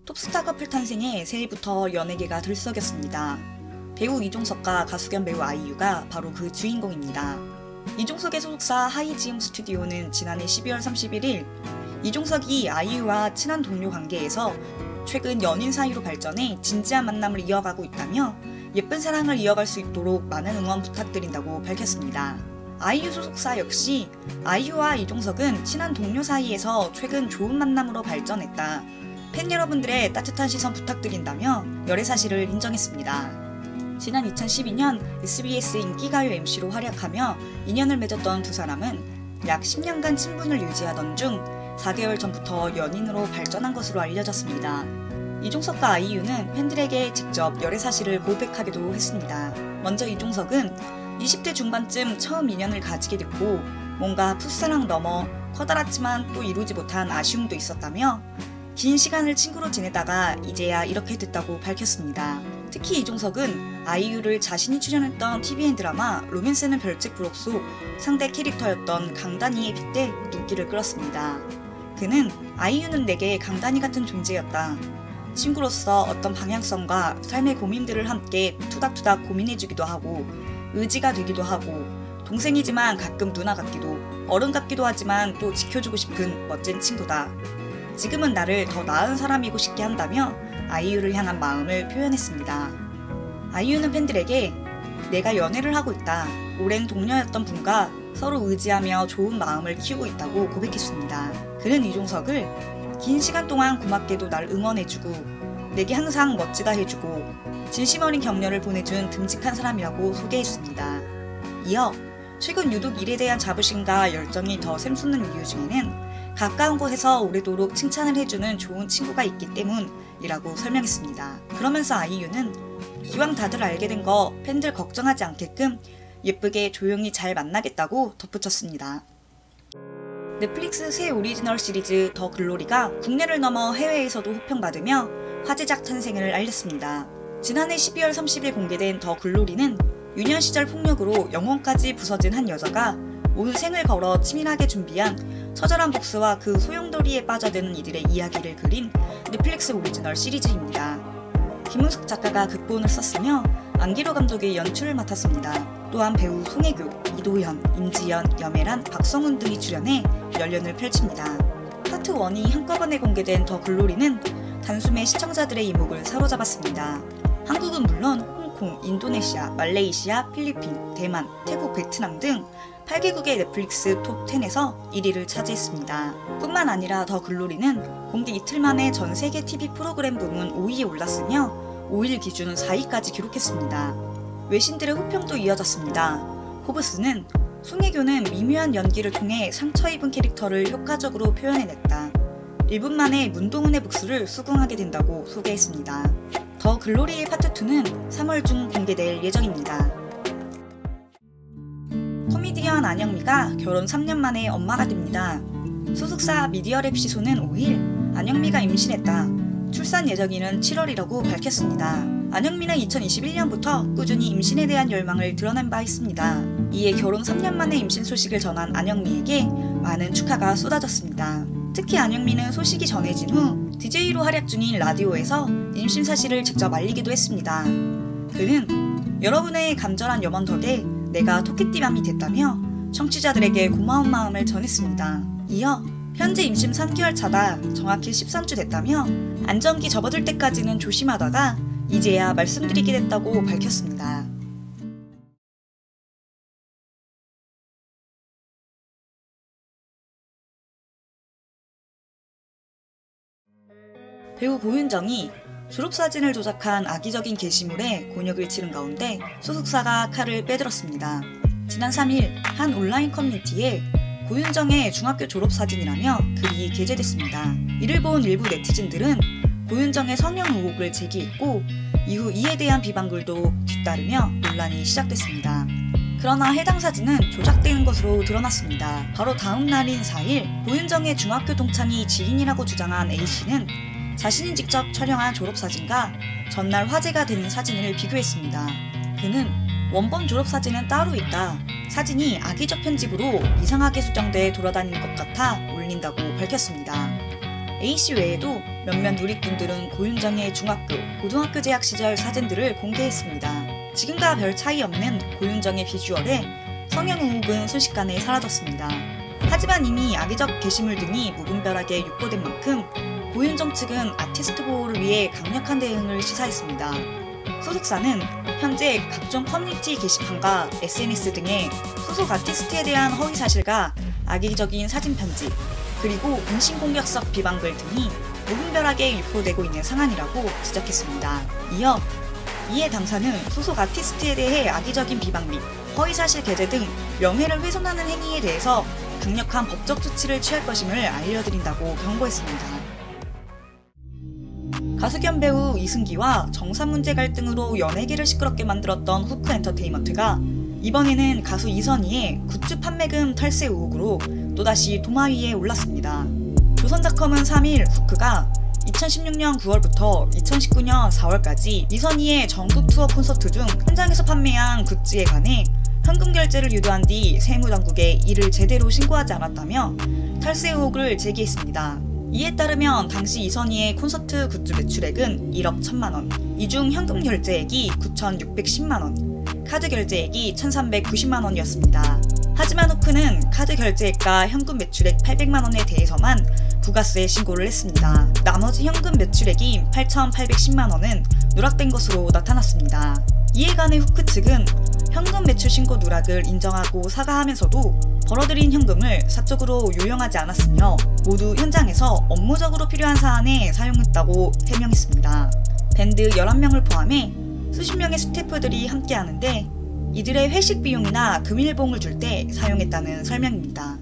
톱스타 커플 탄생에 새해부터 연예계가 들썩였습니다. 배우 이종석과 가수 겸 배우 아이유가 바로 그 주인공입니다. 이종석의 소속사 하이지움 스튜디오는 지난해 12월 31일 이종석이 아이유와 친한 동료 관계에서 최근 연인 사이로 발전해 진지한 만남을 이어가고 있다며 예쁜 사랑을 이어갈 수 있도록 많은 응원 부탁드린다고 밝혔습니다. 아이유 소속사 역시 아이유와 이종석은 친한 동료 사이에서 최근 좋은 만남으로 발전했다. 팬 여러분들의 따뜻한 시선 부탁드린다며 열애 사실을 인정했습니다. 지난 2012년 SBS 인기가요 MC로 활약하며 인연을 맺었던 두 사람은 약 10년간 친분을 유지하던 중 4개월 전부터 연인으로 발전한 것으로 알려졌습니다. 이종석과 아이유는 팬들에게 직접 열애 사실을 고백하기도 했습니다. 먼저 이종석은 20대 중반쯤 처음 인연을 가지게 됐고 뭔가 풋사랑 넘어 커다랗지만 또 이루지 못한 아쉬움도 있었다며 긴 시간을 친구로 지내다가 이제야 이렇게 됐다고 밝혔습니다. 특히 이종석은 아이유를 자신이 출연했던 TVN 드라마 로맨스는 별책 부록 속 상대 캐릭터였던 강다니에 빗대 눈길을 끌었습니다. 그는 아이유는 내게 강다니 같은 존재였다. 친구로서 어떤 방향성과 삶의 고민들을 함께 투닥투닥 고민해주기도 하고 의지가 되기도 하고 동생이지만 가끔 누나 같기도 어른 같기도 하지만 또 지켜주고 싶은 멋진 친구다. 지금은 나를 더 나은 사람이고 싶게 한다며 아이유를 향한 마음을 표현했습니다. 아이유는 팬들에게 내가 연애를 하고 있다. 오랜 동료였던 분과 서로 의지하며 좋은 마음을 키우고 있다고 고백했습니다. 그는 이종석을 긴 시간 동안 고맙게도 날 응원해주고 내게 항상 멋지다 해주고 진심 어린 격려를 보내준 듬직한 사람이라고 소개했습니다. 이어 최근 유독 일에 대한 자부심과 열정이 더 샘솟는 이유 중에는 가까운 곳에서 오래도록 칭찬을 해주는 좋은 친구가 있기 때문이라고 설명했습니다. 그러면서 아이유는 기왕 다들 알게 된 거 팬들 걱정하지 않게끔 예쁘게 조용히 잘 만나겠다고 덧붙였습니다. 넷플릭스 새 오리지널 시리즈 더 글로리가 국내를 넘어 해외에서도 호평받으며 화제작 탄생을 알렸습니다. 지난해 12월 30일 공개된 더 글로리는 유년 시절 폭력으로 영혼까지 부서진 한 여자가 온 생을 걸어 치밀하게 준비한 처절한 복수와 그 소용돌이에 빠져드는 이들의 이야기를 그린 넷플릭스 오리지널 시리즈입니다. 김은숙 작가가 극본을 썼으며 안기로 감독이 연출을 맡았습니다. 또한 배우 송혜교, 이도현, 임지연, 염혜란, 박성훈 등이 출연해 열연을 펼칩니다. 파트 1이 한꺼번에 공개된 더 글로리는 단숨에 시청자들의 이목을 사로잡았습니다. 한국은 물론 홍콩, 인도네시아, 말레이시아, 필리핀, 대만, 태국, 베트남 등 8개국의 넷플릭스 톱 10에서 1위를 차지했습니다. 뿐만 아니라 더 글로리는 공개 이틀 만에 전 세계 TV 프로그램 부문 5위에 올랐으며 5일 기준 4위까지 기록했습니다. 외신들의 호평도 이어졌습니다. 포브스는 송혜교는 미묘한 연기를 통해 상처 입은 캐릭터를 효과적으로 표현해냈다. 1분 만에 문동은의 복수를 수긍하게 된다고 소개했습니다. 더 글로리의 파트 2는 3월 중 공개될 예정입니다. 코미디언 안영미가 결혼 3년 만에 엄마가 됩니다. 소속사 미디어랩 시소는 5일 안영미가 임신했다. 출산 예정일은 7월이라고 밝혔습니다. 안영미는 2021년부터 꾸준히 임신에 대한 열망을 드러낸 바 있습니다. 이에 결혼 3년 만에 임신 소식을 전한 안영미에게 많은 축하가 쏟아졌습니다. 특히 안영미는 소식이 전해진 후 DJ로 활약 중인 라디오에서 임신 사실을 직접 알리기도 했습니다. 그는 여러분의 간절한 염원 덕에 내가 토끼띠맘이 됐다며 청취자들에게 고마운 마음을 전했습니다. 이어 현재 임신 3개월 차다, 정확히 13주 됐다며 안정기 접어들 때까지는 조심하다가 이제야 말씀드리게 됐다고 밝혔습니다. 배우 고윤정이 졸업사진을 조작한 악의적인 게시물에 곤욕을 치른 가운데 소속사가 칼을 빼들었습니다. 지난 3일 한 온라인 커뮤니티에 고윤정의 중학교 졸업사진이라며 글이 게재됐습니다. 이를 본 일부 네티즌들은 고윤정의 성형 의혹을 제기했고 이후 이에 대한 비방글도 뒤따르며 논란이 시작됐습니다. 그러나 해당 사진은 조작된 것으로 드러났습니다. 바로 다음 날인 4일 고윤정의 중학교 동창이 지인이라고 주장한 A씨는 자신이 직접 촬영한 졸업사진과 전날 화제가 되는 사진을 비교했습니다. 그는 원본 졸업사진은 따로 있다. 사진이 악의적 편집으로 이상하게 수정돼 돌아다니는 것 같아 올린다고 밝혔습니다. A씨 외에도 몇몇 누리꾼들은 고윤정의 중학교, 고등학교 재학 시절 사진들을 공개했습니다. 지금과 별 차이 없는 고윤정의 비주얼에 성형 의혹은 순식간에 사라졌습니다. 하지만 이미 악의적 게시물 등이 무분별하게 유포된 만큼 고윤정 측은 아티스트 보호를 위해 강력한 대응을 시사했습니다. 소속사는 현재 각종 커뮤니티 게시판과 SNS 등에 소속 아티스트에 대한 허위사실과 악의적인 사진 편집, 그리고 인신공격성 비방글 등이 무분별하게 유포되고 있는 상황이라고 지적했습니다. 이에 당사는 소속 아티스트에 대해 악의적인 비방 및 허위사실 게재 등 명예를 훼손하는 행위에 대해서 강력한 법적 조치를 취할 것임을 알려드린다고 경고했습니다. 가수 겸 배우 이승기와 정산 문제 갈등으로 연예계를 시끄럽게 만들었던 후크 엔터테인먼트가 이번에는 가수 이선희의 굿즈 판매금 탈세 의혹으로 또다시 도마 위에 올랐습니다. 조선닷컴은 3일 후크가 2016년 9월부터 2019년 4월까지 이선희의 전국 투어 콘서트 중 현장에서 판매한 굿즈에 관해 현금 결제를 유도한 뒤 세무당국에 이를 제대로 신고하지 않았다며 탈세 의혹을 제기했습니다. 이에 따르면 당시 이선희의 콘서트 굿즈 매출액은 1억 1천만원, 이 중 현금 결제액이 9,610만원, 카드 결제액이 1,390만원이었습니다. 하지만 후크는 카드 결제액과 현금 매출액 800만원에 대해서만 부가세 신고를 했습니다. 나머지 현금 매출액이 8,810만원은 누락된 것으로 나타났습니다. 이에 관해 후크 측은 현금 매출 신고 누락을 인정하고 사과하면서도 벌어들인 현금을 사적으로 요용하지 않았으며 모두 현장에서 업무적으로 필요한 사안에 사용했다고 해명했습니다. 밴드 11명을 포함해 수십 명의 스태프들이 함께하는데 이들의 회식 비용이나 금일봉을 줄 때 사용했다는 설명입니다.